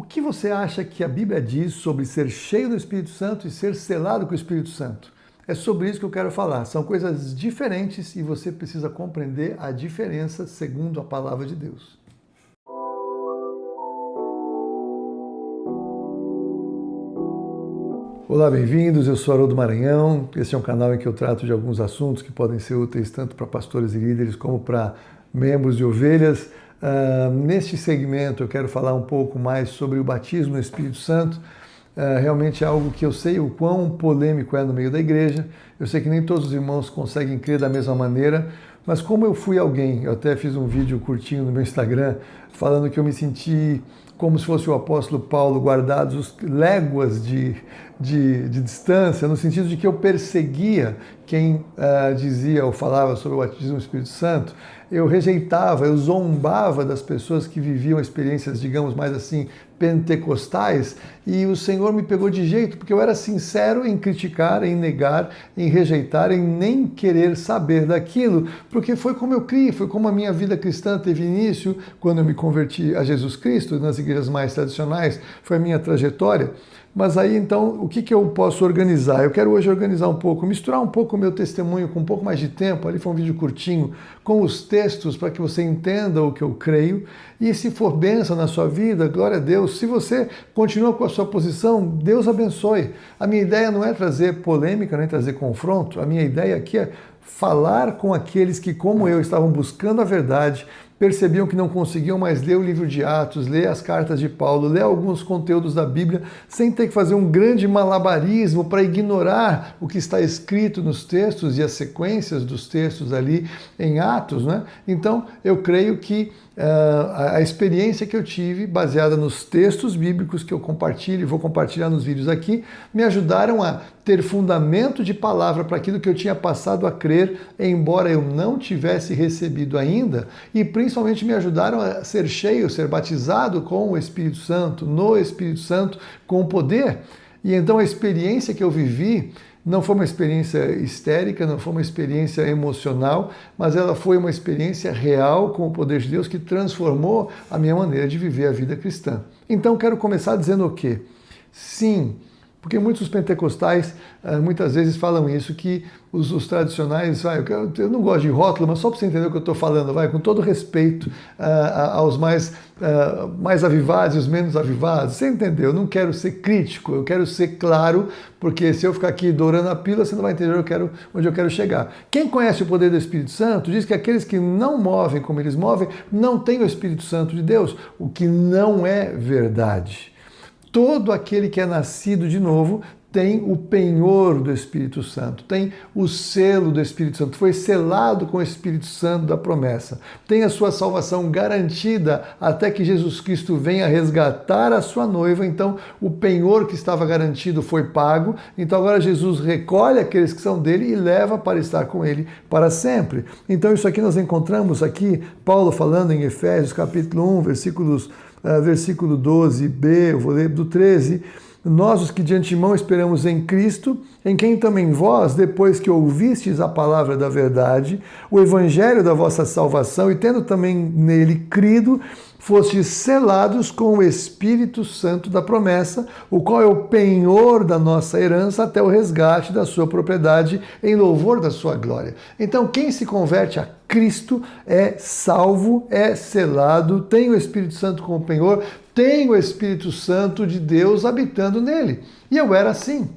O que você acha que a Bíblia diz sobre ser cheio do Espírito Santo e ser selado com o Espírito Santo? É sobre isso que eu quero falar. São coisas diferentes e você precisa compreender a diferença segundo a palavra de Deus. Olá, bem-vindos. Eu sou Haroldo Maranhão. Esse é um canal em que eu trato de alguns assuntos que podem ser úteis tanto para pastores e líderes como para membros de ovelhas. Neste segmento eu quero falar um pouco mais sobre o batismo no Espírito Santo. Realmente é algo que eu sei o quão polêmico é no meio da igreja. Eu sei que nem todos os irmãos conseguem crer da mesma maneira, mas como eu fui alguém, eu até fiz um vídeo curtinho no meu Instagram falando que eu me senti como se fosse o apóstolo Paulo, guardados léguas de distância, no sentido de que eu perseguia quem dizia ou falava sobre o batismo no Espírito Santo. Eu rejeitava, eu zombava das pessoas que viviam experiências, digamos, mais assim, pentecostais, e o Senhor me pegou de jeito, porque eu era sincero em criticar, em negar, em rejeitar, em nem querer saber daquilo, porque foi como eu criei, foi como a minha vida cristã teve início, quando eu me converti a Jesus Cristo, nas igrejas mais tradicionais, foi a minha trajetória. Mas aí, então, o que eu posso organizar? Eu quero hoje organizar um pouco, misturar um pouco o meu testemunho com um pouco mais de tempo, ali foi um vídeo curtinho, com os textos para que você entenda o que eu creio. E se for bênção na sua vida, glória a Deus. Se você continua com a sua posição, Deus abençoe. A minha ideia não é trazer polêmica, nem trazer confronto. A minha ideia aqui é falar com aqueles que, como eu, estavam buscando a verdade, percebiam que não conseguiam mais ler o livro de Atos, ler as cartas de Paulo, ler alguns conteúdos da Bíblia, sem ter que fazer um grande malabarismo para ignorar o que está escrito nos textos e as sequências dos textos ali em Atos, né? Então, eu creio que a experiência que eu tive, baseada nos textos bíblicos que eu compartilho e vou compartilhar nos vídeos aqui, me ajudaram a ter fundamento de palavra para aquilo que eu tinha passado a crer, embora eu não tivesse recebido ainda, e principalmente me ajudaram a ser cheio, ser batizado com o Espírito Santo, no Espírito Santo, com poder. E então a experiência que eu vivi não foi uma experiência histérica, não foi uma experiência emocional, mas ela foi uma experiência real com o poder de Deus que transformou a minha maneira de viver a vida cristã. Então quero começar dizendo o quê? Sim, porque muitos pentecostais muitas vezes falam isso, que os tradicionais, eu não gosto de rótulo, mas só para você entender o que eu estou falando, com todo respeito aos mais avivados e os menos avivados, você entendeu? Eu não quero ser crítico, eu quero ser claro, porque se eu ficar aqui dourando a pílula, você não vai entender onde eu quero chegar. Quem conhece o poder do Espírito Santo diz que aqueles que não movem como eles movem, não têm o Espírito Santo de Deus, o que não é verdade. Todo aquele que é nascido de novo tem o penhor do Espírito Santo, tem o selo do Espírito Santo, foi selado com o Espírito Santo da promessa, tem a sua salvação garantida até que Jesus Cristo venha resgatar a sua noiva. Então o penhor que estava garantido foi pago, então agora Jesus recolhe aqueles que são dele e leva para estar com ele para sempre. Então isso aqui nós encontramos aqui, Paulo falando em Efésios capítulo 1, versículo 12b, eu vou ler do 13, nós os que de antemão esperamos em Cristo, em quem também vós, depois que ouvistes a palavra da verdade, o evangelho da vossa salvação, e tendo também nele crido, fostes selados com o Espírito Santo da promessa, o qual é o penhor da nossa herança até o resgate da sua propriedade em louvor da sua glória. Então, quem se converte a Cristo é salvo, é selado, tem o Espírito Santo como penhor, tem o Espírito Santo de Deus habitando nele. E eu era assim.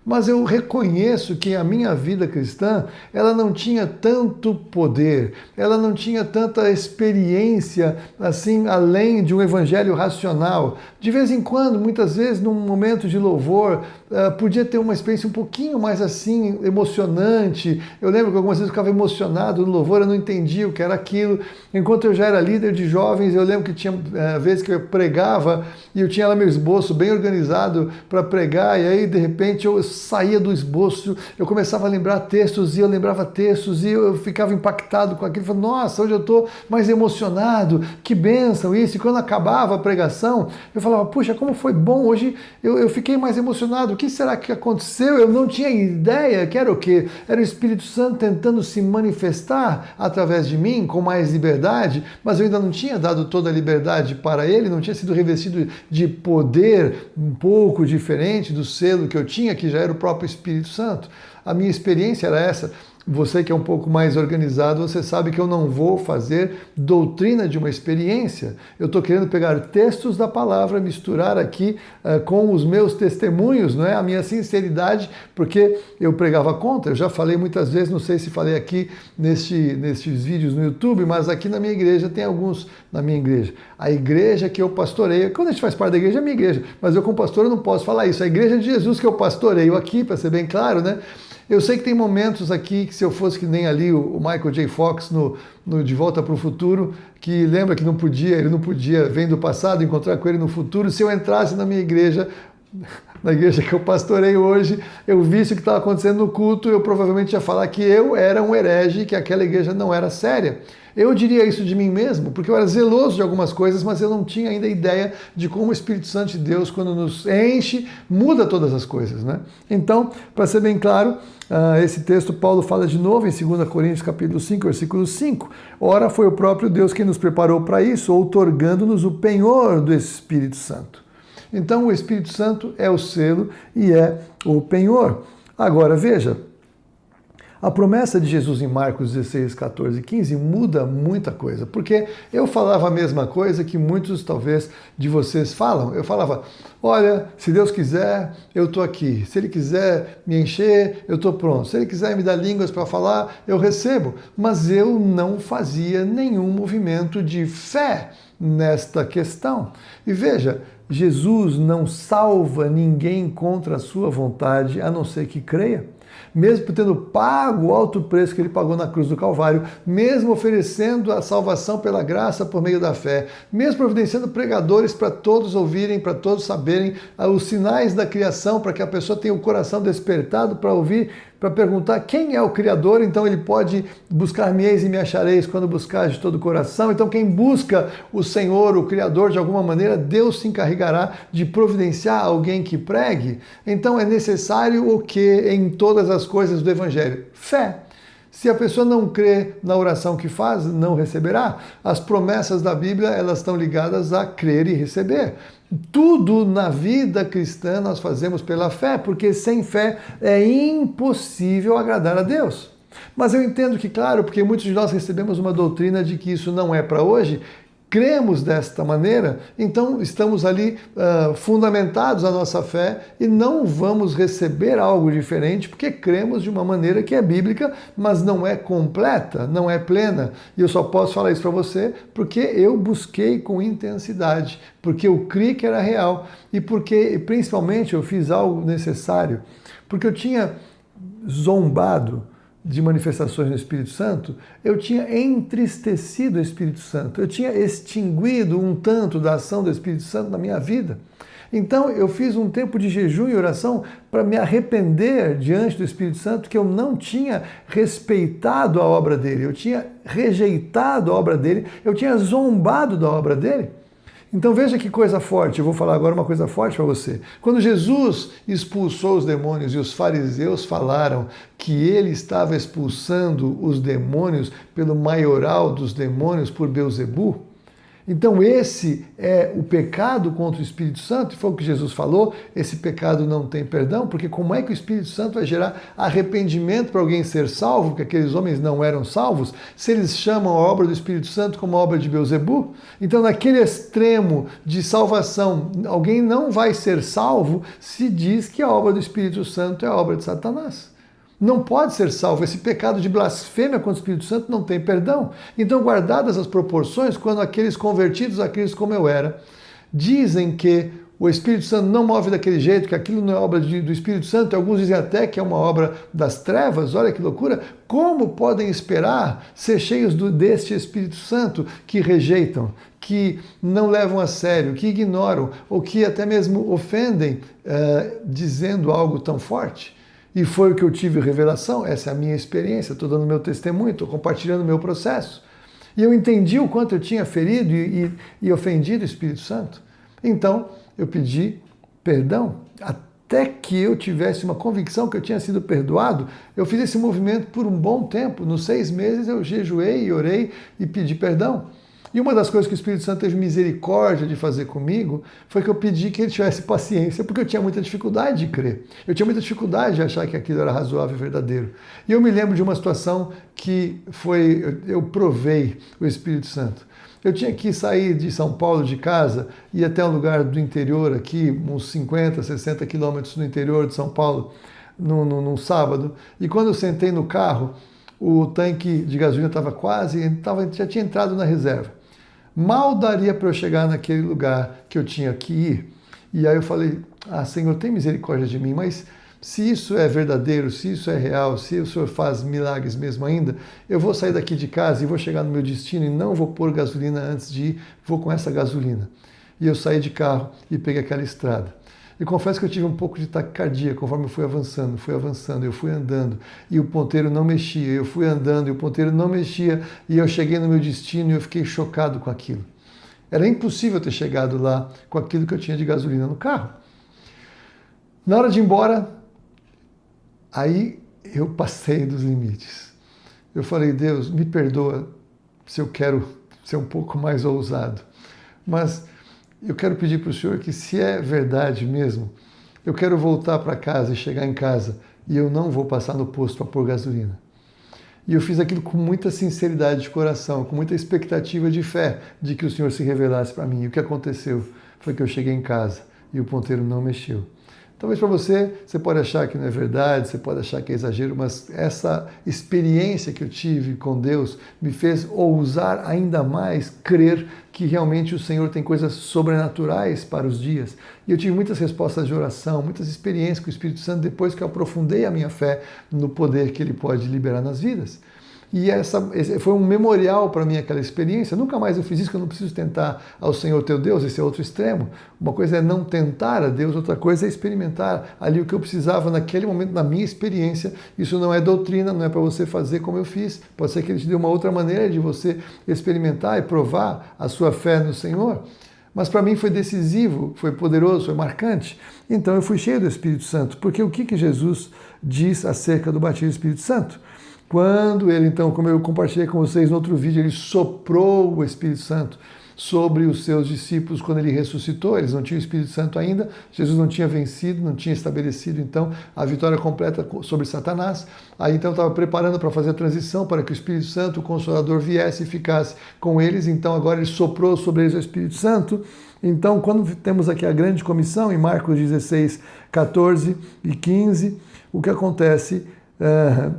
Mas eu reconheço que a minha vida cristã, ela não tinha tanto poder, ela não tinha tanta experiência, assim, além de um evangelho racional. De vez em quando, muitas vezes, num momento de louvor, podia ter uma experiência um pouquinho mais, assim, emocionante. Eu lembro que algumas vezes eu ficava emocionado no louvor, eu não entendia o que era aquilo. Enquanto eu já era líder de jovens, eu lembro que tinha vezes que eu pregava e eu tinha lá meu esboço bem organizado para pregar, e aí, de repente, eu saía do esboço, eu começava a lembrar textos, e eu lembrava textos, e eu ficava impactado com aquilo, falava, nossa, hoje eu estou mais emocionado, que bênção isso, e quando acabava a pregação, eu falava, puxa, como foi bom, hoje eu fiquei mais emocionado, o que será que aconteceu? Eu não tinha ideia, que era o quê? Era o Espírito Santo tentando se manifestar através de mim, com mais liberdade, mas eu ainda não tinha dado toda a liberdade para ele, não tinha sido revestido de poder um pouco diferente do selo que eu tinha, que já era o próprio Espírito Santo. A minha experiência era essa. Você que é um pouco mais organizado, você sabe que eu não vou fazer doutrina de uma experiência. Eu estou querendo pegar textos da palavra, misturar aqui com os meus testemunhos, não é? A minha sinceridade, porque eu pregava contra. Eu já falei muitas vezes, não sei se falei aqui nestes vídeos no YouTube, mas aqui na minha igreja tem alguns, na minha igreja. A igreja que eu pastoreio, quando a gente faz parte da igreja, é a minha igreja, mas eu como pastor eu não posso falar isso. A igreja de Jesus que eu pastoreio aqui, para ser bem claro, né? Eu sei que tem momentos aqui que se eu fosse que nem ali o Michael J. Fox no De Volta para o Futuro, que lembra que ele não podia, vem do passado, encontrar com ele no futuro. Se eu entrasse na minha igreja, na igreja que eu pastorei hoje, eu visse o que estava acontecendo no culto, eu provavelmente ia falar que eu era um herege, que aquela igreja não era séria. Eu diria isso de mim mesmo, porque eu era zeloso de algumas coisas, mas eu não tinha ainda ideia de como o Espírito Santo de Deus, quando nos enche, muda todas as coisas, né? Então, para ser bem claro, esse texto Paulo fala de novo em 2 Coríntios capítulo 5, versículo 5. Ora, foi o próprio Deus quem nos preparou para isso, outorgando-nos o penhor do Espírito Santo. Então, o Espírito Santo é o selo e é o penhor. Agora, veja, a promessa de Jesus em Marcos 16, 14 e 15 muda muita coisa, porque eu falava a mesma coisa que muitos, talvez, de vocês falam. Eu falava, olha, se Deus quiser, eu estou aqui. Se Ele quiser me encher, eu estou pronto. Se Ele quiser me dar línguas para falar, eu recebo. Mas eu não fazia nenhum movimento de fé nesta questão. E veja, Jesus não salva ninguém contra a sua vontade, a não ser que creia. Mesmo tendo pago o alto preço que ele pagou na cruz do Calvário, mesmo oferecendo a salvação pela graça por meio da fé, mesmo providenciando pregadores para todos ouvirem, para todos saberem os sinais da criação, para que a pessoa tenha o coração despertado para ouvir, para perguntar quem é o Criador, então ele pode buscar-me-eis e me achareis quando buscar de todo o coração. Então quem busca o Senhor, o Criador, de alguma maneira, Deus se encarregará de providenciar alguém que pregue. Então é necessário o que em todas as coisas do Evangelho? Fé. Se a pessoa não crê na oração que faz, não receberá. As promessas da Bíblia, elas estão ligadas a crer e receber. Tudo na vida cristã nós fazemos pela fé, porque sem fé é impossível agradar a Deus. Mas eu entendo que, claro, porque muitos de nós recebemos uma doutrina de que isso não é para hoje, cremos desta maneira, então estamos ali fundamentados a nossa fé e não vamos receber algo diferente porque cremos de uma maneira que é bíblica, mas não é completa, não é plena. E eu só posso falar isso para você porque eu busquei com intensidade, porque eu criei que era real e porque, principalmente, eu fiz algo necessário, porque eu tinha zombado de manifestações do Espírito Santo, eu tinha entristecido o Espírito Santo, eu tinha extinguido um tanto da ação do Espírito Santo na minha vida. Então eu fiz um tempo de jejum e oração para me arrepender diante do Espírito Santo que eu não tinha respeitado a obra dele, eu tinha rejeitado a obra dele, eu tinha zombado da obra dele. Então veja que coisa forte, eu vou falar agora uma coisa forte para você. Quando Jesus expulsou os demônios e os fariseus falaram que ele estava expulsando os demônios pelo maioral dos demônios por Belzebu, então esse é o pecado contra o Espírito Santo, e foi o que Jesus falou, esse pecado não tem perdão, porque como é que o Espírito Santo vai gerar arrependimento para alguém ser salvo, porque aqueles homens não eram salvos, se eles chamam a obra do Espírito Santo como a obra de Belzebu? Então naquele extremo de salvação, alguém não vai ser salvo se diz que a obra do Espírito Santo é a obra de Satanás. Não pode ser salvo. Esse pecado de blasfêmia contra o Espírito Santo não tem perdão. Então, guardadas as proporções, quando aqueles convertidos a Cristo como eu era, dizem que o Espírito Santo não move daquele jeito, que aquilo não é obra do Espírito Santo, alguns dizem até que é uma obra das trevas, olha que loucura. Como podem esperar ser cheios deste Espírito Santo que rejeitam, que não levam a sério, que ignoram, ou que até mesmo ofendem, dizendo algo tão forte? E foi o que eu tive revelação, essa é a minha experiência, estou dando meu testemunho, estou compartilhando o meu processo. E eu entendi o quanto eu tinha ferido e ofendido o Espírito Santo. Então, eu pedi perdão. Até que eu tivesse uma convicção que eu tinha sido perdoado, eu fiz esse movimento por um bom tempo. Nos 6 meses eu jejuei e orei e pedi perdão. E uma das coisas que o Espírito Santo teve misericórdia de fazer comigo foi que eu pedi que ele tivesse paciência, porque eu tinha muita dificuldade de crer. Eu tinha muita dificuldade de achar que aquilo era razoável e verdadeiro. E eu me lembro de uma situação que eu provei o Espírito Santo. Eu tinha que sair de São Paulo de casa e ir até um lugar do interior aqui, uns 50, 60 quilômetros no interior de São Paulo, num sábado. E quando eu sentei no carro, o tanque de gasolina já tinha entrado na reserva. Mal daria para eu chegar naquele lugar que eu tinha que ir. E aí eu falei, Senhor, tem misericórdia de mim, mas se isso é verdadeiro, se isso é real, se o Senhor faz milagres mesmo ainda, eu vou sair daqui de casa e vou chegar no meu destino e não vou pôr gasolina antes de ir, vou com essa gasolina. E eu saí de carro e peguei aquela estrada. E confesso que eu tive um pouco de taquicardia conforme eu fui avançando, eu fui andando e o ponteiro não mexia, eu fui andando e o ponteiro não mexia e eu cheguei no meu destino e eu fiquei chocado com aquilo. Era impossível ter chegado lá com aquilo que eu tinha de gasolina no carro. Na hora de ir embora, aí eu passei dos limites. Eu falei, Deus, me perdoa se eu quero ser um pouco mais ousado, mas eu quero pedir para o Senhor que, se é verdade mesmo, eu quero voltar para casa e chegar em casa e eu não vou passar no posto para pôr gasolina. E eu fiz aquilo com muita sinceridade de coração, com muita expectativa de fé de que o Senhor se revelasse para mim. E o que aconteceu foi que eu cheguei em casa e o ponteiro não mexeu. Talvez para você pode achar que não é verdade, você pode achar que é exagero, mas essa experiência que eu tive com Deus me fez ousar ainda mais crer que realmente o Senhor tem coisas sobrenaturais para os dias. E eu tive muitas respostas de oração, muitas experiências com o Espírito Santo depois que eu aprofundei a minha fé no poder que Ele pode liberar nas vidas. E esse foi um memorial para mim, aquela experiência. Nunca mais eu fiz isso, que eu não preciso tentar ao Senhor teu Deus, esse é outro extremo. Uma coisa é não tentar a Deus, outra coisa é experimentar ali o que eu precisava naquele momento, na minha experiência. Isso não é doutrina, não é para você fazer como eu fiz. Pode ser que Ele te dê uma outra maneira de você experimentar e provar a sua fé no Senhor. Mas para mim foi decisivo, foi poderoso, foi marcante. Então eu fui cheio do Espírito Santo, porque o que Jesus diz acerca do batismo do Espírito Santo? Quando ele, então, como eu compartilhei com vocês no outro vídeo, ele soprou o Espírito Santo sobre os seus discípulos quando ele ressuscitou. Eles não tinham o Espírito Santo ainda, Jesus não tinha vencido, não tinha estabelecido, então, a vitória completa sobre Satanás. Aí, então, estava preparando para fazer a transição, para que o Espírito Santo, o Consolador, viesse e ficasse com eles. Então, agora ele soprou sobre eles o Espírito Santo. Então, quando temos aqui a grande comissão, em Marcos 16, 14 e 15, o que acontece?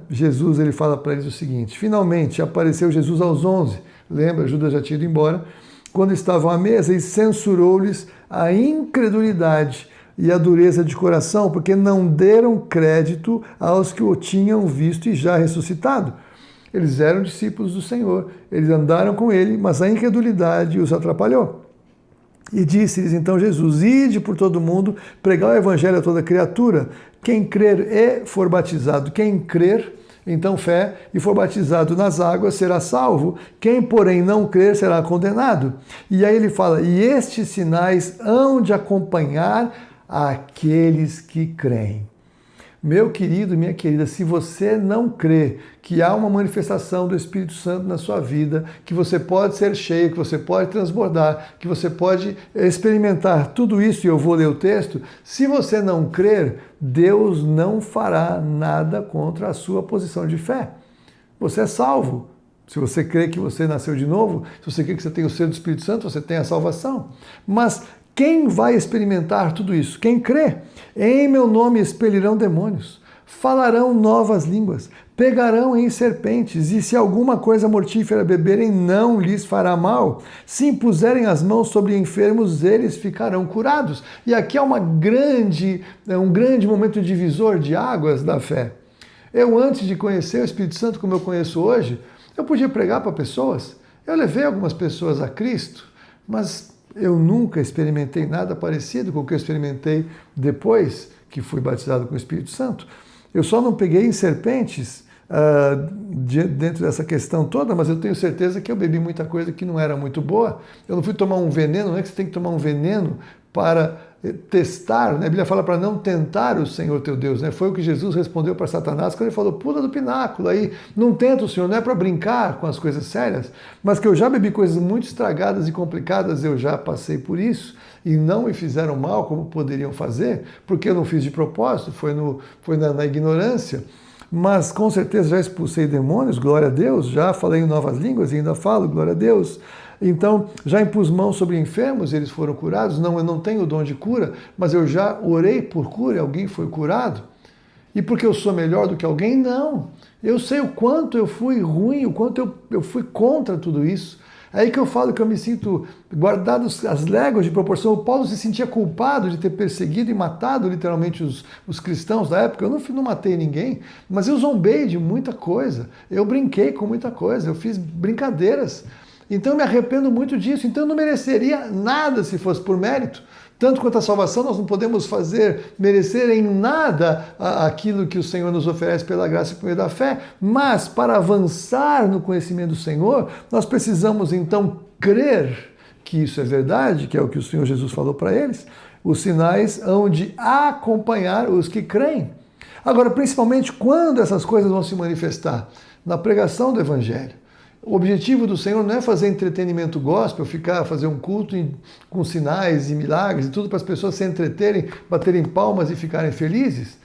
Jesus, ele fala para eles o seguinte: finalmente apareceu Jesus aos 11, lembra, Judas já tinha ido embora, quando estavam à mesa, e censurou-lhes a incredulidade e a dureza de coração, porque não deram crédito aos que o tinham visto e já ressuscitado. Eles eram discípulos do Senhor, eles andaram com ele, mas a incredulidade os atrapalhou. E disse-lhes então Jesus: ide por todo mundo, pregar o evangelho a toda criatura. Quem crer e for batizado, quem crer, então fé, e for batizado nas águas, será salvo. Quem, porém, não crer, será condenado. E aí ele fala: e estes sinais hão de acompanhar aqueles que creem. Meu querido, minha querida, se você não crê que há uma manifestação do Espírito Santo na sua vida, que você pode ser cheio, que você pode transbordar, que você pode experimentar tudo isso, e eu vou ler o texto, se você não crer, Deus não fará nada contra a sua posição de fé. Você é salvo. Se você crê que você nasceu de novo, se você crê que você tem o selo do Espírito Santo, você tem a salvação. Mas quem vai experimentar tudo isso? Quem crê? Em meu nome expelirão demônios, falarão novas línguas, pegarão em serpentes, e se alguma coisa mortífera beberem, não lhes fará mal. Se impuserem as mãos sobre enfermos, eles ficarão curados. E aqui é um grande momento divisor de águas da fé. Eu, antes de conhecer o Espírito Santo como eu conheço hoje, eu podia pregar para pessoas. Eu levei algumas pessoas a Cristo, mas eu nunca experimentei nada parecido com o que eu experimentei depois que fui batizado com o Espírito Santo. Eu só não peguei em serpentes dentro dessa questão toda, mas eu tenho certeza que eu bebi muita coisa que não era muito boa. Eu não fui tomar um veneno, não é que você tem que tomar um veneno para testar, né? A Bíblia fala para não tentar o Senhor teu Deus, né? Foi o que Jesus respondeu para Satanás quando ele falou, pula do pináculo aí, não tenta o Senhor, não é para brincar com as coisas sérias, mas que eu já bebi coisas muito estragadas e complicadas, eu já passei por isso, e não me fizeram mal como poderiam fazer, porque eu não fiz de propósito, foi na ignorância, mas com certeza já expulsei demônios, glória a Deus, já falei em novas línguas e ainda falo, glória a Deus. Então, já impus mãos sobre enfermos, eles foram curados. Não, eu não tenho o dom de cura, mas eu já orei por cura, alguém foi curado. E porque eu sou melhor do que alguém? Não. Eu sei o quanto eu fui ruim, o quanto eu fui contra tudo isso. É aí que eu falo que eu me sinto guardado as léguas de proporção. O Paulo se sentia culpado de ter perseguido e matado literalmente os cristãos da época. Eu não matei ninguém, mas eu zombei de muita coisa. Eu brinquei com muita coisa, eu fiz brincadeiras. Então eu me arrependo muito disso. Então eu não mereceria nada se fosse por mérito. Tanto quanto a salvação, nós não podemos merecer em nada aquilo que o Senhor nos oferece pela graça e por meio da fé, mas para avançar no conhecimento do Senhor, nós precisamos então crer que isso é verdade, que é o que o Senhor Jesus falou para eles. Os sinais hão de acompanhar os que creem. Agora, principalmente quando essas coisas vão se manifestar? Na pregação do Evangelho. O objetivo do Senhor não é fazer entretenimento gospel, fazer um culto com sinais e milagres e tudo para as pessoas se entreterem, baterem palmas e ficarem felizes.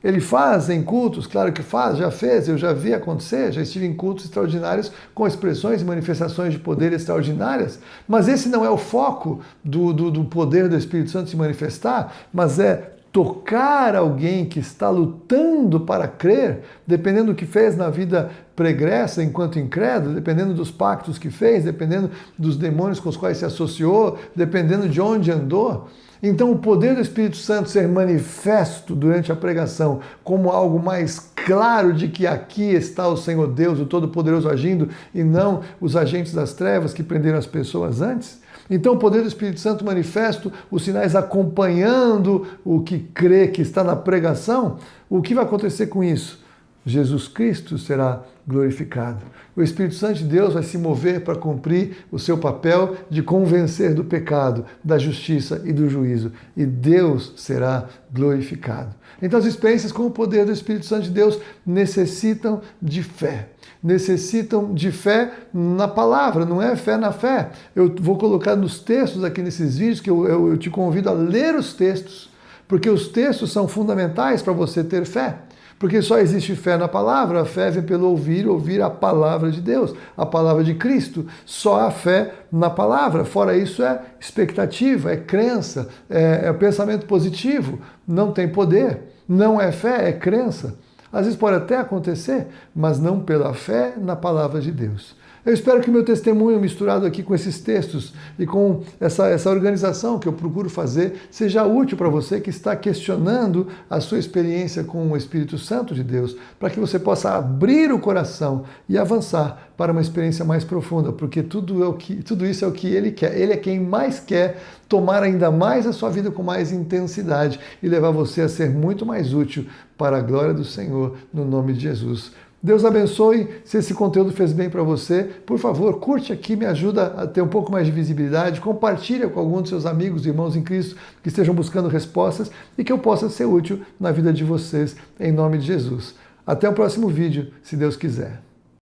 Ele faz em cultos, claro que faz, já fez, eu já vi acontecer, já estive em cultos extraordinários com expressões e manifestações de poder extraordinárias, mas esse não é o foco do poder do Espírito Santo se manifestar, mas é tocar alguém que está lutando para crer, dependendo do que fez na vida pregressa enquanto incrédulo, dependendo dos pactos que fez, dependendo dos demônios com os quais se associou, dependendo de onde andou. Então o poder do Espírito Santo ser manifesto durante a pregação como algo mais claro de que aqui está o Senhor Deus, o Todo-Poderoso agindo, e não os agentes das trevas que prenderam as pessoas antes. Então o poder do Espírito Santo manifesto, os sinais acompanhando o que crê que está na pregação, o que vai acontecer com isso? Jesus Cristo será glorificado. O Espírito Santo de Deus vai se mover para cumprir o seu papel de convencer do pecado, da justiça e do juízo. E Deus será glorificado. Então as experiências com o poder do Espírito Santo de Deus necessitam de fé. Necessitam de fé na palavra, não é fé na fé. Eu vou colocar nos textos aqui nesses vídeos, que eu te convido a ler os textos, porque os textos são fundamentais para você ter fé. Porque só existe fé na palavra, a fé vem pelo ouvir a palavra de Deus, a palavra de Cristo. Só há fé na palavra. Fora isso é expectativa, é crença, é pensamento positivo. Não tem poder. Não é fé, é crença. Às vezes pode até acontecer, mas não pela fé na palavra de Deus. Eu espero que o meu testemunho misturado aqui com esses textos e com essa organização que eu procuro fazer seja útil para você que está questionando a sua experiência com o Espírito Santo de Deus, para que você possa abrir o coração e avançar para uma experiência mais profunda, porque tudo isso é o que Ele quer. Ele é quem mais quer tomar ainda mais a sua vida com mais intensidade e levar você a ser muito mais útil para a glória do Senhor, no nome de Jesus. Deus abençoe. Se esse conteúdo fez bem para você, por favor, curte aqui, me ajuda a ter um pouco mais de visibilidade, compartilha com algum dos seus amigos e irmãos em Cristo que estejam buscando respostas e que eu possa ser útil na vida de vocês, em nome de Jesus. Até o próximo vídeo, se Deus quiser.